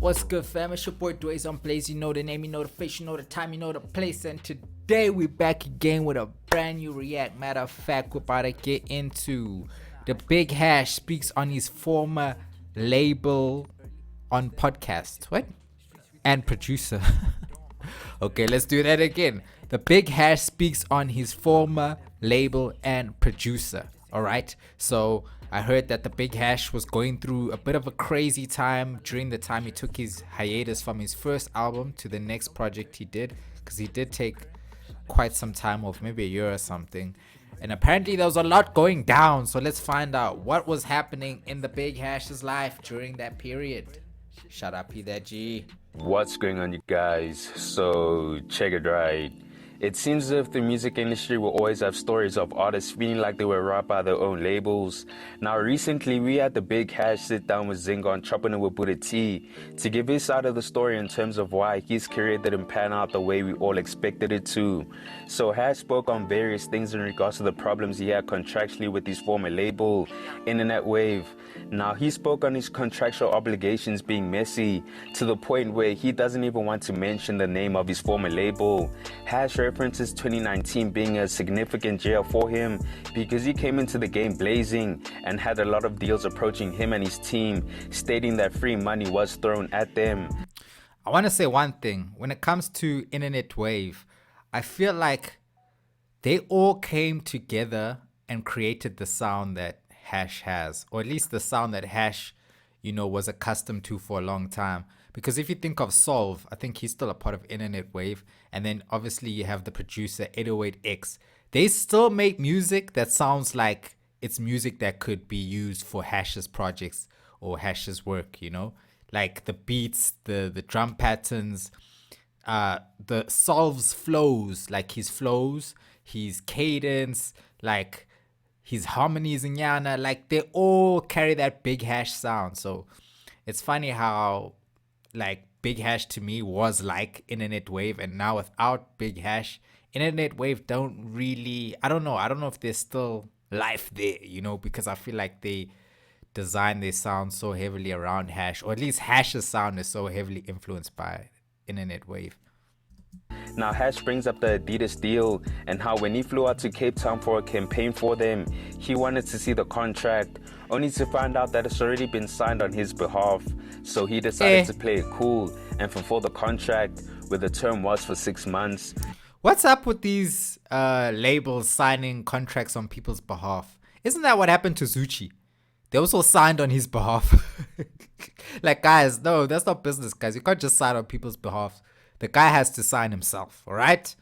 What's good, fam? It's your boy Dwayze on Dwayze. You know the name, you know the face, you know the time, you know the place. And today we're back again with a brand new react. Matter of fact, we're about to get into the Big Hash speaks on his former label on podcast. What? And producer. Okay, let's do that again. The Big Hash speaks on his former label and producer. Alright, so I heard that the Big Hash was going through a bit of a crazy time during the time he took his hiatus from his first album to the next project he did, because he did take quite some time off, maybe a year or something. And apparently there was a lot going down, so let's find out what was happening in the Big Hash's life during that period. Shut up, P that G. What's going on, you guys? So check it right. It seems as if the music industry will always have stories of artists feeling like they were robbed by their own labels. Now recently we had the Big Hash sit down with Zinga on Chopping It with Buddha T to give his side of the story in terms of why his career didn't pan out the way we all expected it to. So Hash spoke on various things in regards to the problems he had contractually with his former label, innanetwav. Now he spoke on his contractual obligations being messy to the point where he doesn't even want to mention the name of his former label. Hash references 2019 being a significant year for him because he came into the game blazing and had a lot of deals approaching him and his team, stating that free money was thrown at them. I want to say one thing. When it comes to innanetwav, I feel like they all came together and created the sound that Hash has, or at least the sound that Hash, was accustomed to for a long time. Because if you think of Solve, I think he's still a part of innanetwav, and then obviously you have the producer 808X. They still make music that sounds like it's music that could be used for Hash's projects or Hash's work, like the beats, the drum patterns, the Solve's flows, like his flows, his cadence, like his harmonies in Yana, like they all carry that Big Hash sound. So it's funny how like Big Hash to me was like innanetwav, and now without Big Hash, innanetwav don't really, I don't know if there's still life there, because I feel like they design their sound so heavily around Hash, or at least Hash's sound is so heavily influenced by innanetwav. Now Hash brings up the Adidas deal and how when he flew out to Cape Town for a campaign for them, he wanted to see the contract, only to find out that it's already been signed on his behalf. So he decided to play it cool and fulfill the contract, where the term was for 6 months. What's up with these labels signing contracts on people's behalf? Isn't that what happened to Zucci? They also signed on his behalf. Like, guys, no, that's not business, guys. You can't just sign on people's behalf. The guy has to sign himself, all right?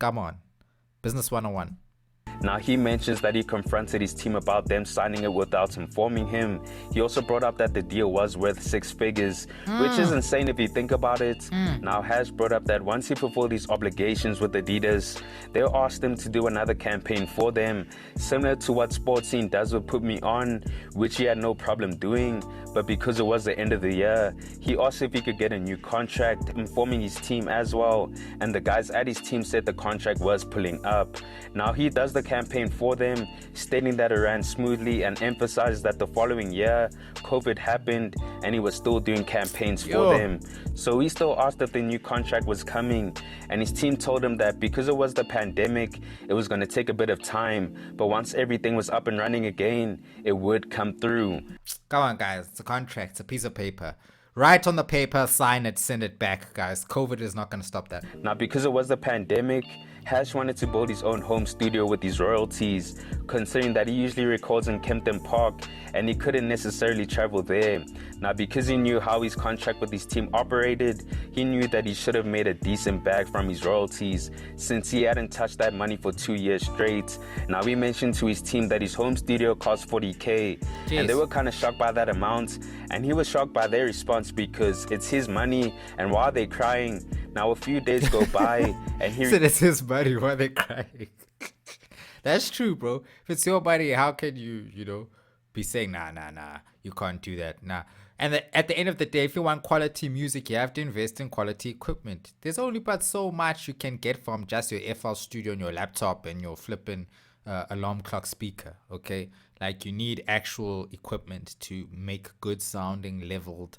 Come on. Business 101. Now he mentions that he confronted his team about them signing it without informing him. He also brought up that the deal was worth 6 figures, which is insane if you think about it. Now Hash brought up that once he fulfilled his obligations with Adidas, they asked him to do another campaign for them, similar to what Sports Scene does with Put Me On, which he had no problem doing. But because it was the end of the year, he asked if he could get a new contract, informing his team as well. And the guys at his team said the contract was pulling up. Now he does the campaign for them, stating that it ran smoothly, and emphasizes that the following year COVID happened and he was still doing campaigns for them. So he still asked if the new contract was coming, and his team told him that because it was the pandemic, it was going to take a bit of time, but once everything was up and running again, it would come through. Come on, guys, it's a contract, it's a piece of paper. Write on the paper, sign it, send it back, guys. COVID is not going to stop that. Now, because it was the pandemic, Hash wanted to build his own home studio with his royalties, considering that he usually records in Kempton Park and he couldn't necessarily travel there. Now, because he knew how his contract with his team operated, he knew that he should have made a decent bag from his royalties, since he hadn't touched that money for 2 years straight. Now, he mentioned to his team that his home studio cost 40K, and they were kind of shocked by that amount, and he was shocked by their response because it's his money, and while they're crying, now a few days go by and he said it's his money, why they crying? That's true, bro. If it's your money, how can you, be saying, nah, you can't do that, nah. And at the end of the day, if you want quality music, you have to invest in quality equipment. There's only but so much you can get from just your FL Studio on your laptop and your flipping alarm clock speaker, okay? Like, you need actual equipment to make good sounding, leveled,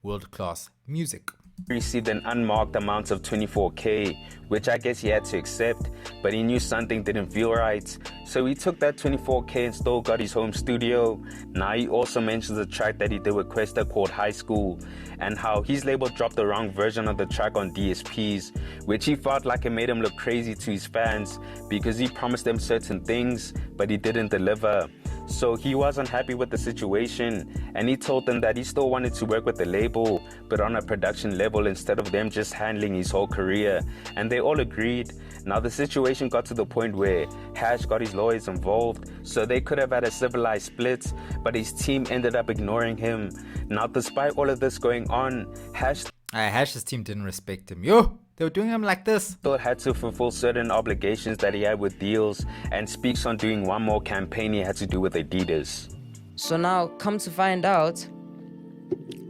world-class music. Received an unmarked amount of 24K, which I guess he had to accept, but he knew something didn't feel right. So he took that 24K and still got his home studio. Now he also mentions a track that he did with Questa called High School, and how his label dropped the wrong version of the track on DSPs, which he felt like it made him look crazy to his fans because he promised them certain things, but he didn't deliver. So he wasn't happy with the situation, and he told them that he still wanted to work with the label, but on a production level instead of them just handling his whole career. And they all agreed. Now the situation got to the point where Hash got his lawyers involved, so they could have had a civilized split, but his team ended up ignoring him. Now despite all of this going on, Hash's team didn't respect him. Yo, they were doing him like this. Still had to fulfill certain obligations that he had with deals, and speaks on doing one more campaign he had to do with Adidas. So now, come to find out,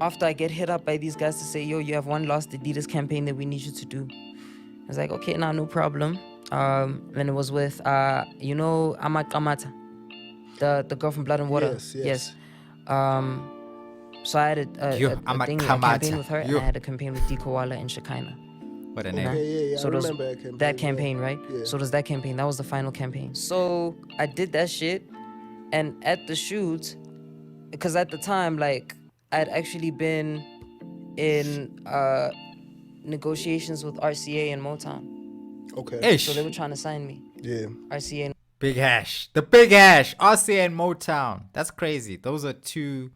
after I get hit up by these guys to say, yo, you have one last Adidas campaign that we need you to do. I was like, okay, now no problem. And it was with, you know, Amata, the girl from Blood and Water. Yes. So I had a campaign with her, and I had a campaign with D Koala and Shekinah. What a name. Yeah. So I remember that campaign, right? Yeah. So does that campaign. That was the final campaign. So I did that shit, and at the shoot, because at the time, like, I'd actually been in negotiations with RCA and Motown. Okay. So they were trying to sign me. Yeah. RCA and Big Hash. The Big Hash. RCA and Motown. That's crazy. Those are two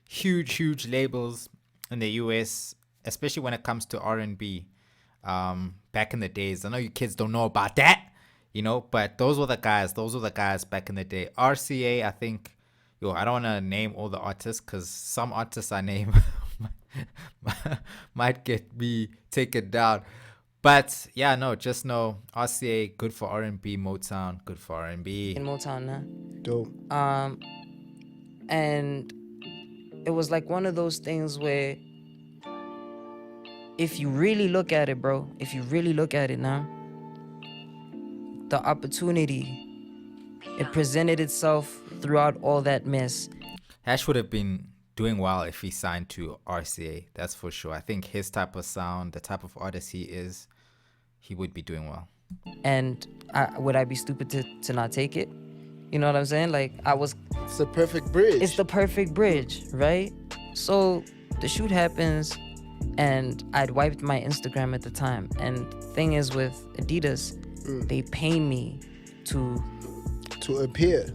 huge labels in the US, especially when it comes to R&B. Back in the days, I know you kids don't know about that, you know, but those were the guys back in the day. RCA, I think, I don't want to name all the artists because some artists I name might get me taken down, but yeah, no, just know RCA good for R&B, Motown good for R&B. in Motown, nah. Dope. And it was like one of those things where if you really look at it, bro, now, the opportunity, it presented itself throughout all that mess. Hash would have been doing well if he signed to RCA, that's for sure. I think his type of sound, the type of artist he is, he would be doing well. And would I be stupid to not take it? You know what I'm saying? Like, It's the perfect bridge. it's the perfect bridge, right? So the shoot happens, and I'd wiped my Instagram at the time. And thing is, with Adidas, they pay me to appear,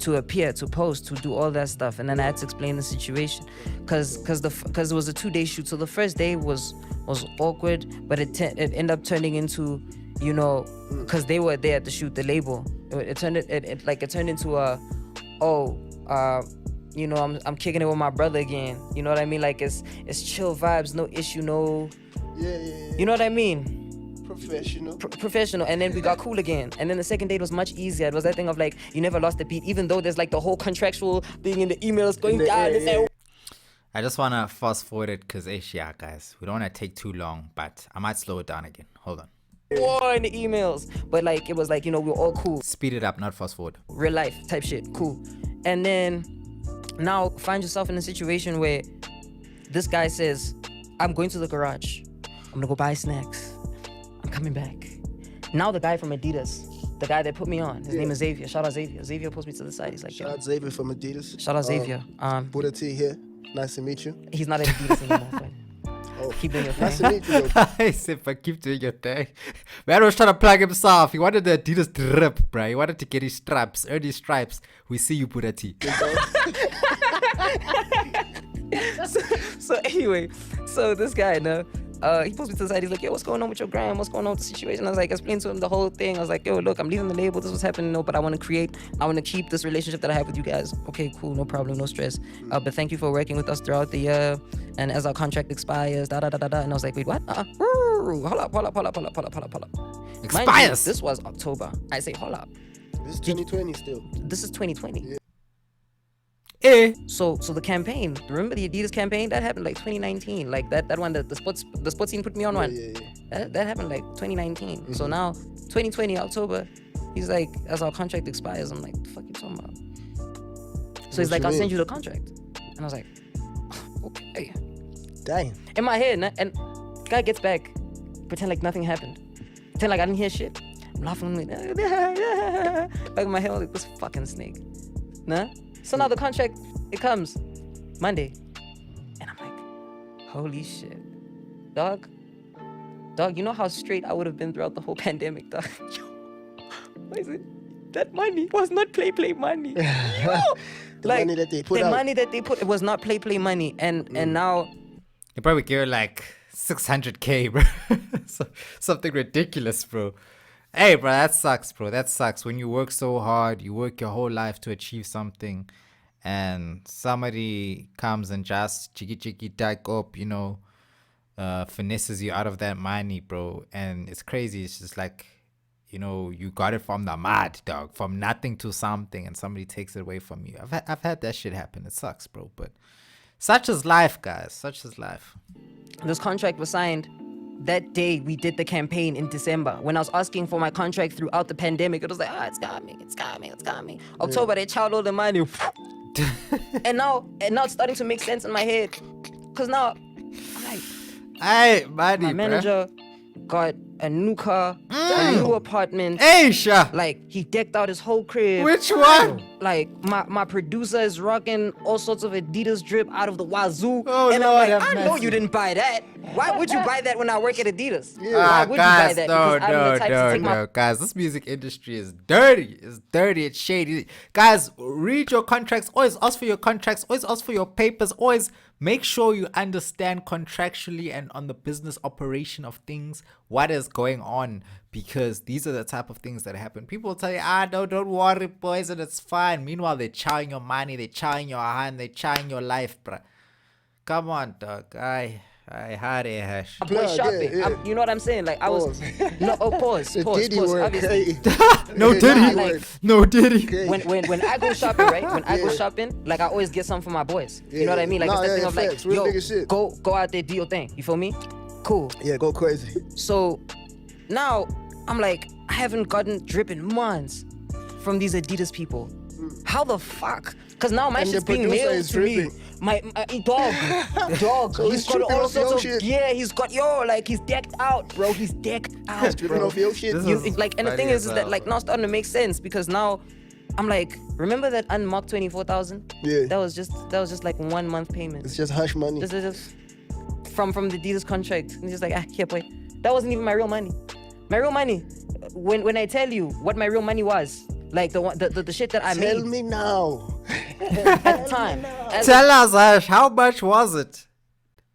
to post, to do all that stuff. And then I had to explain the situation, because it was a 2-day shoot. So the first day was awkward, but it ended up turning into, you know, because they were there at the shoot, the label. It turned into you know, I'm kicking it with my brother again. You know what I mean? Like, it's chill vibes, no issue, no. Yeah. You know what I mean? Professional. And then we got cool again. And then the second date was much easier. It was that thing of like, you never lost the beat, even though there's like the whole contractual thing in the emails going down. Yeah. I just want to fast forward it because, yeah, guys, we don't want to take too long, but I might slow it down again. Hold on. War in the emails. But like, it was like, you know, we were all cool. Speed it up, not fast forward. Real life type shit. Cool. And then now find yourself in a situation where this guy says, I'm going to the garage. I'm going to go buy snacks. I'm coming back. Now the guy from Adidas, the guy that put me on, his name is Xavier. Shout out Xavier. Xavier pulls me to the side. He's like, Shout out Xavier from Adidas. Shout out Xavier. Buddha T here. Nice to meet you. He's not at Adidas anymore, but Oh, keep doing your nice thing. to meet you. Though. I said, but keep doing your thing. Man was trying to plug himself. He wanted the Adidas drip, bro. He wanted to get his straps, earn his stripes. We see you, Buddha T. So anyway, so this guy now, he pulls me to the side. He's like, yo, what's going on with your gram? What's going on with the situation? I was like, explain to him the whole thing. I was like, yo, look, I'm leaving the label. This was happening, but I want to keep this relationship that I have with you guys. Okay, cool, no problem, no stress. But thank you for working with us throughout the year. And as our contract expires, And I was like, wait, what? Hold up. Expires. Mind you, this was October. I say, hold up. This is 2020 still. This is 2020. Yeah. So the campaign, remember the Adidas campaign? That happened like 2019. Like that one that the sports team put me on one. Yeah. That happened like 2019. So now 2020 October, he's like, as our contract expires, I'm like, the fuck you talking about? So he's like, I'll send you the contract. And I was like, okay. Damn. In my head, nah, and guy gets back, pretend like nothing happened. Pretend like I didn't hear shit. I'm laughing, I'm like, back in my head, I'm like, this fucking snake. Nah? So now the contract, it comes Monday. And I'm like, holy shit. Dog, you know how straight I would have been throughout the whole pandemic, dog? Yo, why is it? That money was not play money. Yo! The money that they put the out. money that they put, it was not play money. And now, You probably give her like 600K, bro. Something ridiculous, bro. Hey, bro, that sucks, bro. That sucks. When you work so hard, you work your whole life to achieve something, and somebody comes and just chiki tyke up, finesses you out of that money, bro. And it's crazy. It's just like, you got it from the mud, dog, from nothing to something, and somebody takes it away from you. I've had that shit happen. It sucks, bro. But such is life, guys. Such is life. this contract was signed that day we did the campaign in December. When I was asking for my contract throughout the pandemic, it was like, it's coming. October, they chowed all the money. and now it's starting to make sense in my head. Because now, I'm like, Hey, buddy, my manager got a new car, a new apartment. Hey, Sha. Like, he decked out his whole crib. Which one? Like, my producer is rocking all sorts of Adidas drip out of the wazoo. Oh, and Lord I'm like, have I know mercy. you didn't buy that. Why would you buy that when I work at Adidas? Why Ah, would you buy guys, that? Because I'm the type to take my no, guys. This music industry is dirty. It's dirty. It's shady. Guys, read your contracts. Always ask for your contracts. Always ask for your papers. Always make sure you understand contractually and on the business operation of things what is going on, because these are the type of things that happen. People will tell you, no, don't worry, boys, and it's fine. Meanwhile, they're chowing your money, they're chowing your hand, they're chowing your life, bruh. Come on, dog. I had a hash. boy shopping. yeah. You know what I'm saying? Like, I was... No, pause. The Diddy work, Obviously. hey. No Yeah, Diddy. nah, like- No Diddy. Okay. When I go shopping, right? When I go shopping, like, I always get something for my boys. You know what I mean? Like, Nah, it's that yeah, thing of like, facts. Real nigga shit. go out there, do your thing. You feel me? Cool. Yeah, go crazy. So now I'm like, I haven't gotten drip in months from these Adidas people. How the fuck? Because now my And the shit's being producer mailed is to me. dripping. My dog. So He's he's got dripping all off your sorts of shit? yeah. He's got like he's decked out, bro. He's decked out, Dripping bro. off your shit. This You, is like, and the funny thing as is that hell, like bro. now it's starting to make sense because now I'm like, remember that unmarked 24,000? Yeah. That was just like 1 month payment. It's just hush money. This is just from the Adidas contract. And he's just like, here, boy. That wasn't even my real money. My real money. When I tell you what my real money was, like the shit that I Tell made me now. at the time. Tell us, Ash, how much was it?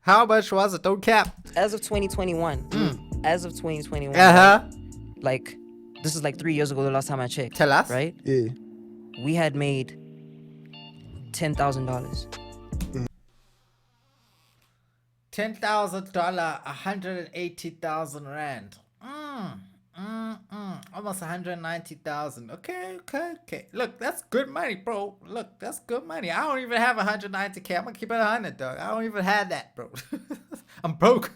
How much was it? Don't cap. As of 2021. As of 2021. Like, this is like 3 years ago, the last time I checked. Tell us. Right? Yeah. We had made $10,000. $10,000, 180,000 rand. Almost 190,000. Okay. Look, that's good money, bro. Look, that's good money. I don't even have 190K. I'm gonna keep it 100, dog. I don't even have that, bro. I'm broke.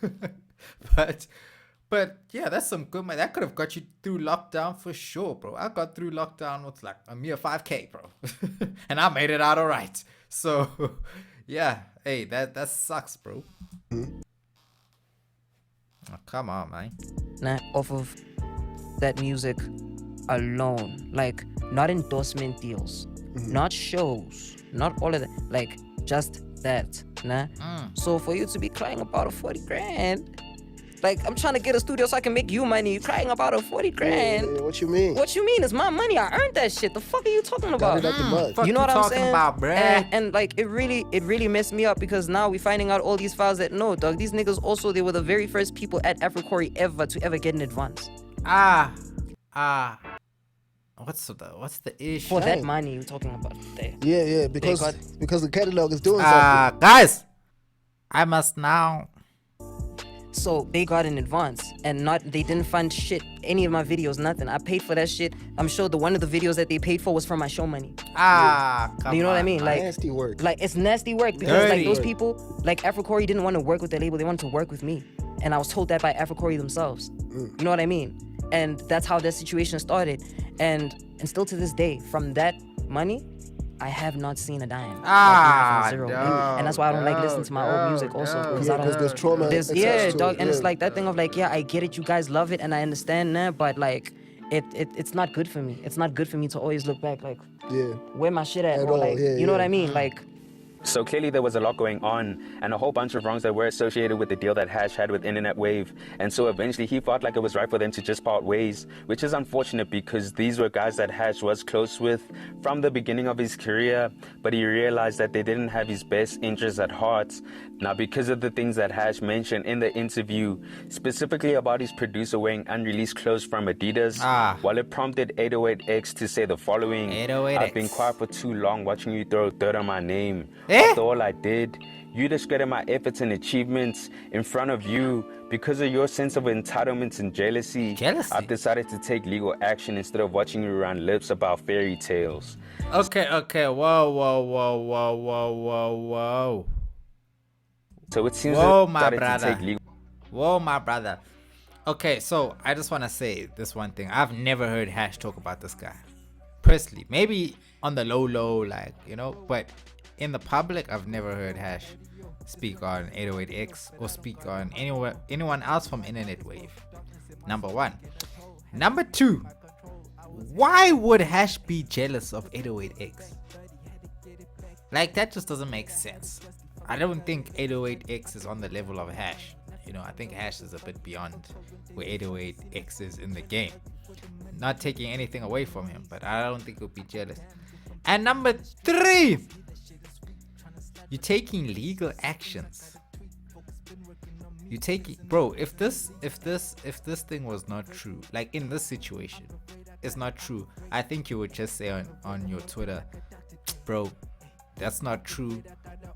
But yeah, that's some good money. That could have got you through lockdown for sure, bro. I got through lockdown with like a mere 5K, bro. And I made it out all right. So yeah, hey, that sucks, bro. Oh, come on, man. Off of that music alone, like not endorsement deals, not shows, not all of that, like just that. So for you to be crying about a 40 grand, like I'm trying to get a studio so I can make you money. You crying about a 40 grand? Yeah, what you mean? What you mean? It's my money. I earned that shit. The fuck are you talking Got about? it out the mud. Fuck You know what I'm talking saying? about, bruh? And like it really messed me up because now we're finding out all these files that no, dog. These niggas also they were the very first people at Africorey ever to ever get an advance What's the issue? for that Dang. money you're talking about there. Yeah, because got- the catalog is doing something. Guys, I must now. So they got an advance and they didn't fund shit, any of my videos, nothing. I paid for that shit. I'm sure one of the videos that they paid for was from my show money. Come You know what I on, mean? man. Like, Nasty work. like it's nasty work because Dirty like those work. people, like Africorey didn't want to work with their label, they wanted to work with me. And I was told that by Africorey themselves. You know what I mean? And that's how that situation started. And still to this day, from that money, I have not seen a dime. Like, Ah, nothing, zero. no, And that's why I don't like listening to my old music no, also, no. because Yeah, I don't. because there's trauma There's, attached yeah, to dog, it. and Yeah. it's like that thing of like, yeah, I get it, you guys love it, and I understand that, but like, it's not good for me. It's not good for me to always look back like, Yeah. where my shit at, At or all, like, yeah, you know what yeah. I mean? Like, So clearly there was a lot going on and a whole bunch of wrongs that were associated with the deal that Hash had with Internet Wave. And so eventually he felt like it was right for them to just part ways, which is unfortunate because these were guys that Hash was close with from the beginning of his career, but he realized that they didn't have his best interests at heart. Now, because of the things that Hash mentioned in the interview, specifically about his producer wearing unreleased clothes from Adidas, while it prompted 808X to say the following: 808X. I've been quiet for too long watching you throw dirt on my name. Eh? After all I did, you discredit my efforts and achievements in front of you. Because of your sense of entitlement and jealousy, I've decided to take legal action instead of watching you run lips about fairy tales. Okay. Whoa. So it seems Whoa, that my started to brother. take legal. Whoa, my brother. Okay, so I just want to say this one thing. I've never heard Hash talk about this guy personally. Maybe on the low, like, you know, but in the public, I've never heard Hash speak on 808X or speak on anyone else from Internet Wave. Number one. Number two, why would Hash be jealous of 808X? Like, that just doesn't make sense. I don't think 808X is on the level of Hash. You know, I think Hash is a bit beyond where 808X is in the game. Not taking anything away from him, but I don't think he'll be jealous. And number three, you're taking legal actions. You take, bro. If this thing was not true, like in this situation, it's not true. I think you would just say on your Twitter, bro, that's not true.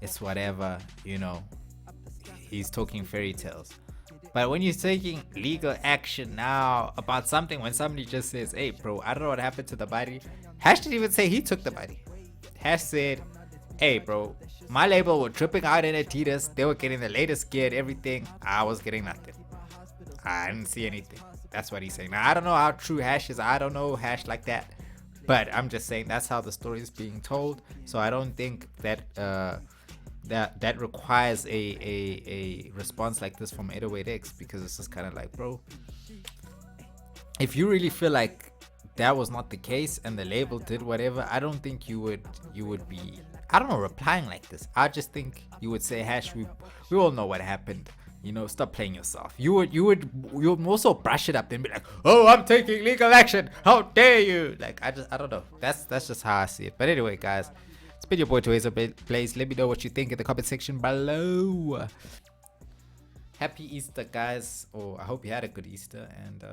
It's whatever, you know. He's talking fairy tales. But when you're taking legal action now about something, when somebody just says, hey, bro, I don't know what happened to the body. Hash didn't even say he took the body. Hash said, hey, bro, my label were tripping out in Adidas. They were getting the latest gear and everything. I was getting nothing. I didn't see anything. That's what he's saying. Now, I don't know how true Hash is. I don't know Hash like that. But I'm just saying that's how the story is being told. So I don't think that that requires a response like this from 808X, because it's just kind of like, bro, if you really feel like that was not the case and the label did whatever, I don't think you would be, I don't know, replying like this. I just think you would say, Hash, we all know what happened. You know, stop playing yourself. You would also brush it up and be like, oh, I'm taking legal action. How dare you? Like, I don't know. That's just how I see it. But anyway, guys, it's been your boy Dwayze. Please let me know what you think in the comment section below. Happy Easter, guys. Or I hope you had a good Easter. And